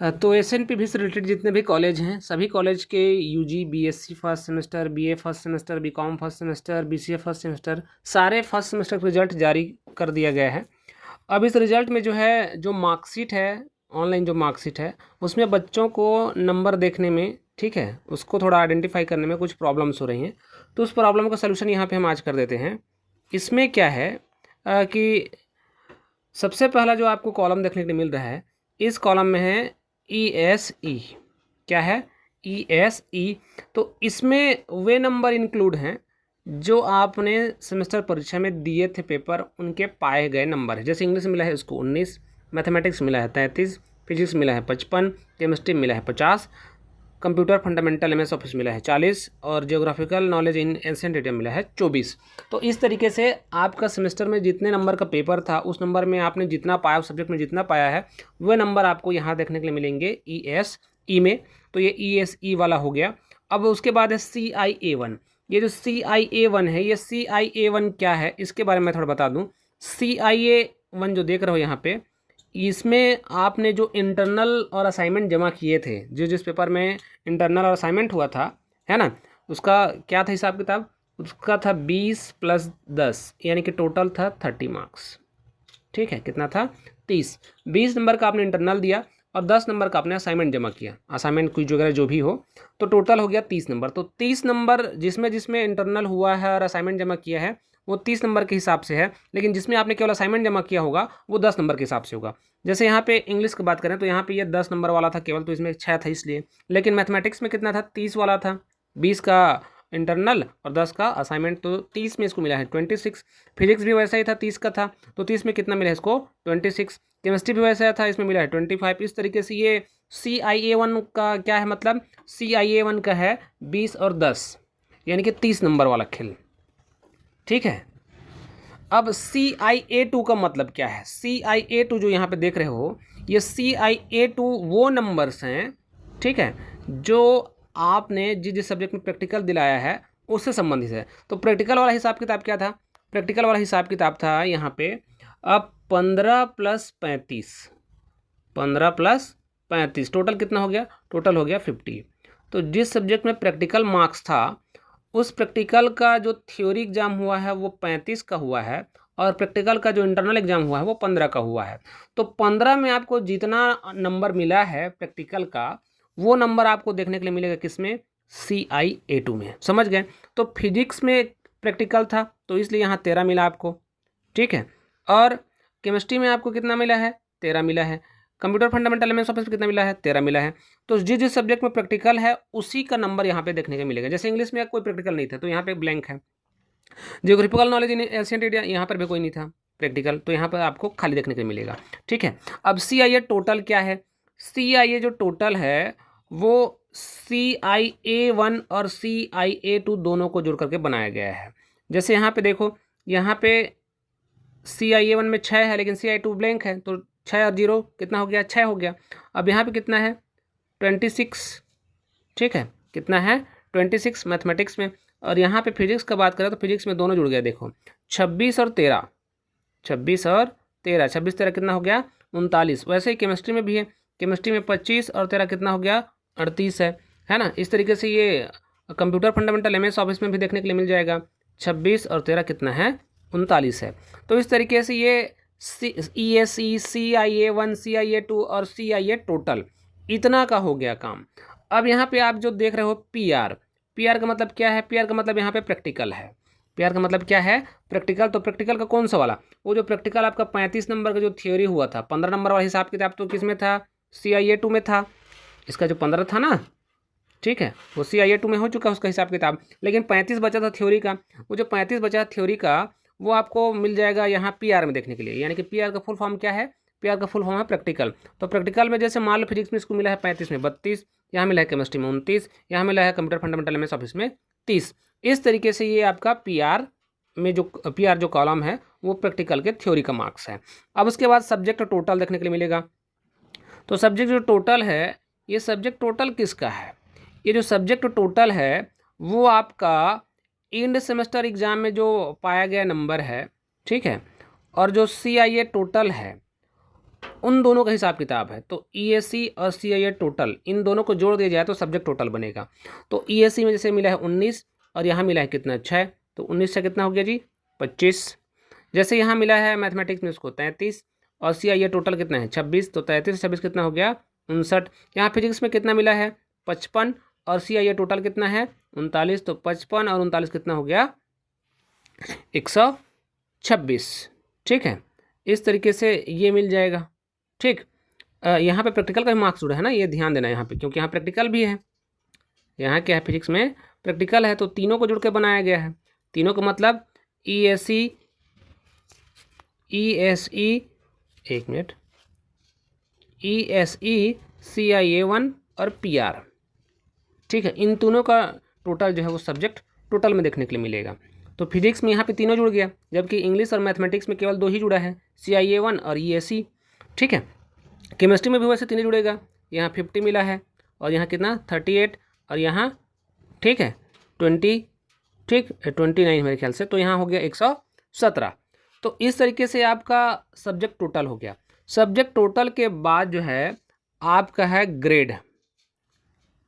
तो एसएनपीवी से रिलेटेड जितने भी कॉलेज हैं सभी कॉलेज के UG BSc first semester, BA first semester, BCom first semester, BCA first semester सारे फर्स्ट सेमेस्टर का रिजल्ट जारी कर दिया गया है। अब इस रिजल्ट में जो है जो मार्कशीट है, ऑनलाइन जो मार्कशीट है उसमें बच्चों को नंबर देखने में, ठीक है, उसको थोड़ा आइडेंटिफाई करने में कुछ प्रॉब्लम्स हो रही हैं। तो उस प्रॉब्लम का सलूशन यहाँ पे हम आज कर देते हैं। इसमें क्या है कि सबसे पहला जो आपको कॉलम देखने के लिए मिल रहा है, इस कॉलम में है ESE। क्या है? ESE। तो इसमें वे नंबर इंक्लूड हैं जो आपने सेमेस्टर परीक्षा में दिए थे पेपर, उनके पाए गए नंबर है। जैसे इंग्लिश मिला है उसको 19, मैथमेटिक्स मिला है 33, फिजिक्स मिला है 55, केमिस्ट्री मिला है 50, कंप्यूटर फंडामेंटल MS ऑफिस मिला है 40 और geographical knowledge in ancient India मिला है 24। तो इस तरीके से आपका सेमेस्टर में जितने नंबर का पेपर था उस नंबर में आपने जितना पाया, उस सब्जेक्ट में जितना पाया है वह नंबर आपको यहाँ देखने के लिए मिलेंगे ESE में। तो ये ESE वाला हो गया। अब उसके बाद है CIA1। ये जो CIA1 है, ये CIA1 क्या है इसके बारे में मैं थोड़ा बता दूँ। CIA1 जो देख रहे हो यहाँ पे, इसमें आपने जो इंटरनल और असाइनमेंट जमा किए थे, जो जिस पेपर में इंटरनल और असाइनमेंट हुआ था, है ना, उसका क्या था हिसाब किताब? उसका था 20 + 10, यानी कि टोटल था 30 मार्क्स। ठीक है, कितना था? 30। 20 नंबर का आपने इंटरनल दिया और 10 नंबर का आपने असाइनमेंट जमा किया, असाइनमेंट क्विज वगैरह जो भी हो, तो टोटल हो गया 30 नंबर। तो 30 नंबर जिसमें जिसमें इंटरनल हुआ है और असाइनमेंट जमा किया है वो 30 नंबर के हिसाब से है, लेकिन जिसमें आपने केवल असाइनमेंट जमा किया होगा वो 10 नंबर के हिसाब से होगा। जैसे यहाँ पे इंग्लिश की बात करें तो यहाँ पे ये 10 नंबर वाला था केवल, तो इसमें 6 था इसलिए। लेकिन मैथमेटिक्स में कितना था? 30 वाला था, 20 का इंटरनल और 10 का असाइनमेंट, तो 30 में इसको मिला है 26। फिजिक्स भी वैसा ही था, 30 का था, तो 30 में कितना मिला है इसको? 26। केमिस्ट्री भी वैसा था, इसमें मिला है 25। इस तरीके से ये CIA1 का क्या है मतलब? CIA1 का है 20 और 10, यानी कि 30 नंबर वाला खेल। ठीक है। अब CIA2 का मतलब क्या है? CIA2 जो यहाँ पे देख रहे हो, ये CIA2 वो नंबर्स हैं, ठीक है, जो आपने जिस जिस सब्जेक्ट में प्रैक्टिकल दिलाया है उससे संबंधित है। तो प्रैक्टिकल वाला हिसाब किताब क्या था? प्रैक्टिकल वाला हिसाब किताब था यहाँ पे अब 15 + 35, 15 + 35 टोटल कितना हो गया? टोटल हो गया 50। तो जिस सब्जेक्ट में प्रैक्टिकल मार्क्स था उस प्रैक्टिकल का जो थ्योरी एग्जाम हुआ है वो 35 का हुआ है और प्रैक्टिकल का जो इंटरनल एग्जाम हुआ है वो 15 का हुआ है। तो 15 में आपको जितना नंबर मिला है प्रैक्टिकल का, वो नंबर आपको देखने के लिए मिलेगा किसमें? CIA2 में। समझ गए? तो फिजिक्स में प्रैक्टिकल था तो इसलिए यहाँ 13 मिला आपको। ठीक है। और केमिस्ट्री में आपको कितना मिला है? 13 मिला है। कंप्यूटर फंडामेंटल MS ऑफिस में कितना मिला है? 13 मिला है। तो जिस जिस सब्जेक्ट में प्रैक्टिकल है उसी का नंबर यहाँ पे देखने को मिलेगा। जैसे इंग्लिश में कोई प्रैक्टिकल नहीं था तो यहाँ पे ब्लैंक है। Geographical knowledge in ancient India, यहाँ पर भी कोई नहीं था प्रैक्टिकल, तो यहाँ पर आपको खाली देखने को मिलेगा। ठीक है। अब CIA टोटल क्या है? CIA जो टोटल है वो CIA1 और CIA2 दोनों को जोड़ करके बनाया गया है। जैसे यहाँ पे देखो, यहाँ पे CIA1 में 6 है लेकिन CIA2 ब्लैंक है, तो 6 और 0 कितना हो गया? 6 हो गया। अब यहाँ पे कितना है? 26। ठीक है, कितना है? 26 मैथमेटिक्स में। और यहाँ पे फिजिक्स का बात करें तो फिजिक्स में दोनों जुड़ गया। देखो 26 और 13, 26 और 13, 26 13 कितना हो गया? 39। वैसे ही केमिस्ट्री में भी है, केमिस्ट्री में 25 और 13 कितना हो गया? 38 है ना। इस तरीके से ये कंप्यूटर फंडामेंटल MS ऑफिस में भी देखने के लिए मिल जाएगा। 26 और 13 कितना है? 39 है। तो इस तरीके से ये ESE, CIA1, CIA2 और CIA टोटल इतना का हो गया काम। अब यहाँ पे आप जो देख रहे हो PR का मतलब क्या है? PR का मतलब यहाँ पे प्रैक्टिकल है। PR का मतलब क्या है? प्रैक्टिकल। तो प्रैक्टिकल का कौन सा वाला? वो जो प्रैक्टिकल आपका 35 नंबर का जो थ्योरी हुआ था, 15 नंबर वाला हिसाब किताब तो किस में था? CIA2 में था। इसका जो 15 था ना, ठीक है, वो CIA2 में हो चुका उसका हिसाब किताब। लेकिन 35 बचा था थ्योरी का, वो जो 35 बचा थ्योरी का वो आपको मिल जाएगा यहाँ PR में देखने के लिए। यानी कि PR का फुल फॉर्म क्या है? PR का फुल फॉर्म है प्रैक्टिकल। तो प्रैक्टिकल में जैसे मान लो फिजिक्स में इसको मिला है 35 में 32, यहाँ मिला है केमिस्ट्री में 29, यहाँ मिला है कंप्यूटर फंडामेंटल MS ऑफिस में 30। इस तरीके से ये आपका PR में जो PR जो कॉलम है वो प्रैक्टिकल के थ्योरी का मार्क्स है। अब उसके बाद सब्जेक्ट टोटल देखने के लिए मिलेगा। तो सब्जेक्ट जो टोटल है, ये सब्जेक्ट टोटल किसका है? ये जो सब्जेक्ट टोटल है वो आपका एंड सेमेस्टर एग्जाम में जो पाया गया नंबर है, ठीक है। और जो CIA टोटल है उन दोनों का हिसाब किताब है। तो ईएससी और सीआईए टोटल इन दोनों को जोड़ दिया जाए तो सब्जेक्ट टोटल बनेगा। तो ईएससी में जैसे मिला है 19 और यहाँ मिला है कितना 6, तो 19 से कितना हो गया जी 25। जैसे यहाँ मिला है मैथमेटिक्स में उसको 33 और सीआईए टोटल कितना है 26, तो 33 से 26 कितना हो गया 59। यहाँ फिजिक्स में कितना मिला है 55 और सीआईए टोटल कितना है 39, तो 55 और 39 कितना हो गया 126। ठीक है, इस तरीके से ये मिल जाएगा। ठीक, यहाँ पे प्रैक्टिकल का भी मार्क्स जुड़ा है ना, ये ध्यान देना यहाँ पे, क्योंकि यहाँ प्रैक्टिकल भी है। यहाँ क्या है फिजिक्स में प्रैक्टिकल है, तो तीनों को जुड़ के बनाया गया है। तीनों का मतलब ईएसई एक मिनट ईएसई CIA1 और PR। ठीक है, इन तीनों का टोटल जो है वो सब्जेक्ट टोटल में देखने के लिए मिलेगा। तो फिजिक्स में यहाँ पे तीनों जुड़ गया, जबकि इंग्लिश और मैथमेटिक्स में केवल 2 ही जुड़ा है, CIA1 और ESE। ठीक है, केमिस्ट्री में भी वैसे 3 जुड़ेगा, यहाँ 50 मिला है और यहाँ कितना 38 और यहाँ ठीक है 20, ठीक 29 मेरे ख्याल से, तो यहाँ हो गया 117। तो इस तरीके से आपका सब्जेक्ट टोटल हो गया। सब्जेक्ट टोटल के बाद जो है आपका है ग्रेड।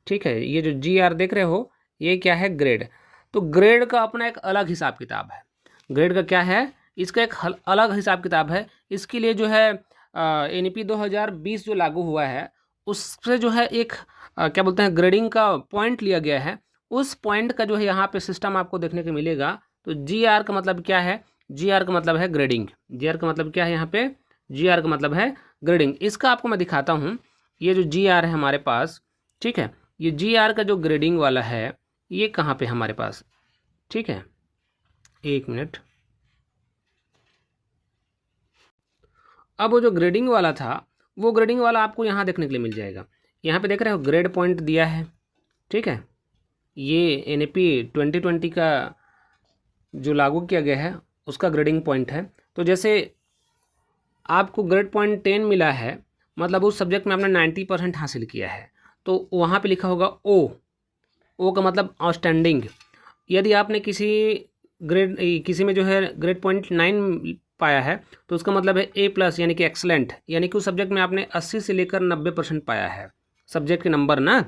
ठीक है, ये जो GR देख रहे हो ये क्या है ग्रेड। तो ग्रेड का अपना एक अलग हिसाब किताब है। ग्रेड का क्या है, इसका एक अलग हिसाब किताब है। इसके लिए जो है NEP 2020 जो लागू हुआ है उससे जो है एक क्या बोलते हैं ग्रेडिंग का पॉइंट लिया गया है। उस पॉइंट का जो है यहाँ पे सिस्टम आपको देखने को मिलेगा। तो GR का मतलब क्या है, GR का मतलब है ग्रेडिंग। GR का मतलब क्या है यहाँ पे, GR का मतलब है ग्रेडिंग। इसका आपको मैं दिखाता हूँ। ये जो GR है हमारे पास, ठीक है, ये GR का जो ग्रेडिंग वाला है ये कहाँ पे हमारे पास, ठीक है, एक मिनट। अब वो जो ग्रेडिंग वाला था वो ग्रेडिंग वाला आपको यहाँ देखने के लिए मिल जाएगा। यहाँ पे देख रहे हो ग्रेड पॉइंट दिया है। ठीक है, ये NEP 2020 का जो लागू किया गया है उसका ग्रेडिंग पॉइंट है। तो जैसे आपको ग्रेड पॉइंट 10 मिला है, मतलब उस सब्जेक्ट में आपने 90% हासिल किया है, तो वहाँ पे लिखा होगा ओ का मतलब आउटस्टैंडिंग। यदि आपने किसी में जो है ग्रेड पॉइंट 9 पाया है तो उसका मतलब है A+ यानी कि एक्सलेंट, यानी कि उस सब्जेक्ट में आपने 80 से लेकर 90% पाया है। सब्जेक्ट के नंबर ना,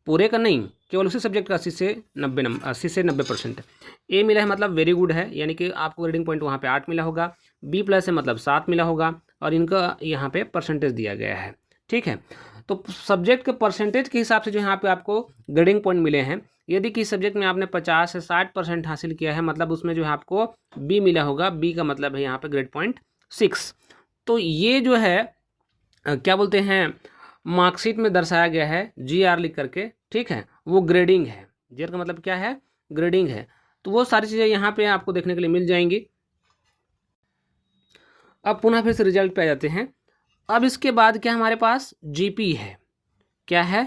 पूरे का नहीं, केवल उसी सब्जेक्ट का 80 से 90%। A मिला है मतलब वेरी गुड है, यानी कि आपको ग्रेडिंग पॉइंट वहाँ पे 8 मिला होगा। B+ है मतलब 7 मिला होगा और इनका यहाँ पे परसेंटेज दिया गया है। ठीक है, तो सब्जेक्ट के परसेंटेज के हिसाब से जो यहाँ पे आपको ग्रेडिंग पॉइंट मिले हैं। यदि किसी सब्जेक्ट में आपने 50 से 60% हासिल किया है, मतलब उसमें जो है आपको B मिला होगा। B का मतलब है यहाँ पे ग्रेड पॉइंट 6। तो ये जो है क्या बोलते हैं मार्कशीट में दर्शाया गया है GR लिख करके। ठीक है, वो ग्रेडिंग है। GR का मतलब क्या है, ग्रेडिंग है। तो वो सारी चीज़ें यहाँ पे आपको देखने के लिए मिल जाएंगी। अब पुनः फिर से रिजल्ट पे आ जाते हैं। अब इसके बाद क्या हमारे पास GP है। क्या है,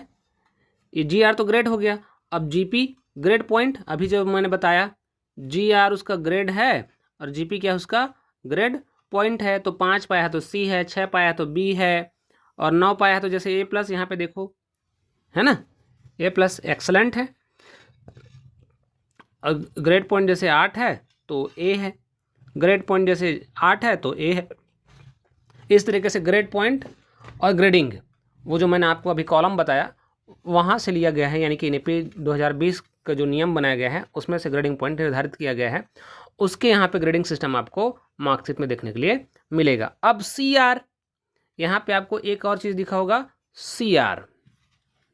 ये GR तो ग्रेड हो गया, अब GP ग्रेड पॉइंट। अभी जो मैंने बताया GR उसका ग्रेड है और GP क्या है उसका ग्रेड पॉइंट है। तो 5 पाया है तो C है, 6 पाया है तो B है और 9 पाया है तो जैसे A+ यहाँ पे देखो है ना, A+ एक्सलेंट है। और ग्रेड पॉइंट जैसे 8 है तो A है, ग्रेड पॉइंट जैसे 8 है तो A है। इस तरीके से ग्रेड पॉइंट और ग्रेडिंग वो जो मैंने आपको अभी कॉलम बताया वहाँ से लिया गया है, यानी कि NEP 2020 का जो नियम बनाया गया है उसमें से ग्रेडिंग पॉइंट निर्धारित किया गया है। उसके यहाँ पे ग्रेडिंग सिस्टम आपको मार्कशीट में देखने के लिए मिलेगा। अब CR, यहाँ पे आपको एक और चीज़ दिखा होगा CR।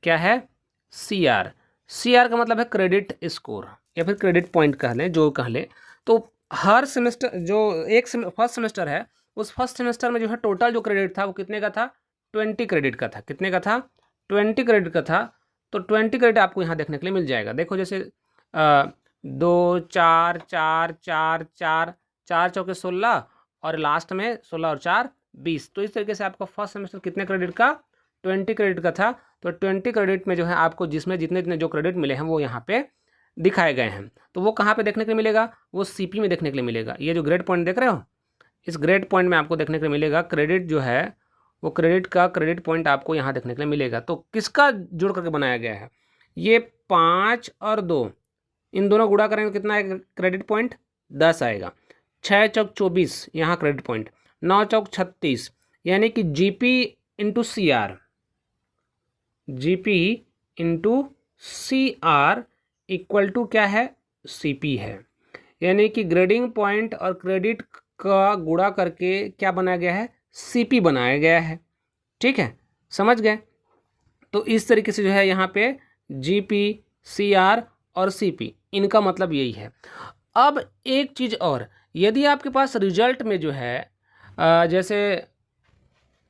क्या है, CR का मतलब है क्रेडिट स्कोर या फिर क्रेडिट पॉइंट कह लें, जो कह लें। तो हर सेमेस्टर जो फर्स्ट सेमेस्टर है उस फर्स्ट सेमेस्टर में जो है टोटल जो क्रेडिट था वो कितने का था, 20 क्रेडिट का था। कितने का था, 20 क्रेडिट का था। तो 20 क्रेडिट आपको यहाँ देखने के लिए मिल जाएगा। देखो जैसे 2 4 4 4 4 4 चौके 16 और लास्ट में 16 और 4 20। तो इस तरीके से आपका फर्स्ट सेमेस्टर कितने क्रेडिट का, 20 क्रेडिट का था। तो 20 क्रेडिट में जो है आपको जिसमें जितने जितने जो क्रेडिट मिले हैं वो यहाँ पे दिखाए गए हैं। तो वो कहाँ पे देखने के लिए मिलेगा, वो CP में देखने के लिए मिलेगा। ये जो ग्रेड पॉइंट देख रहे हो, इस ग्रेड पॉइंट में आपको देखने के लिए मिलेगा क्रेडिट जो है वो क्रेडिट पॉइंट आपको यहाँ देखने के लिए मिलेगा। तो किसका जोड़ करके बनाया गया है, ये 5 और 2 इन दोनों गुणा करेंगे कितना आएगा क्रेडिट पॉइंट, 10 आएगा। 6 चौक 24 यहाँ क्रेडिट पॉइंट, 9 चौक 36 यानी कि GP into C R, GP into C R equal to क्या है, सीपी है। यानी कि ग्रेडिंग पॉइंट और क्रेडिट का गुणा करके क्या बनाया गया है, सीपी बनाया गया है। ठीक है, समझ गए। तो इस तरीके से जो है यहाँ पे जीपी, सीआर और सीपी, इनका मतलब यही है। अब एक चीज़ और, यदि आपके पास रिजल्ट में जो है जैसे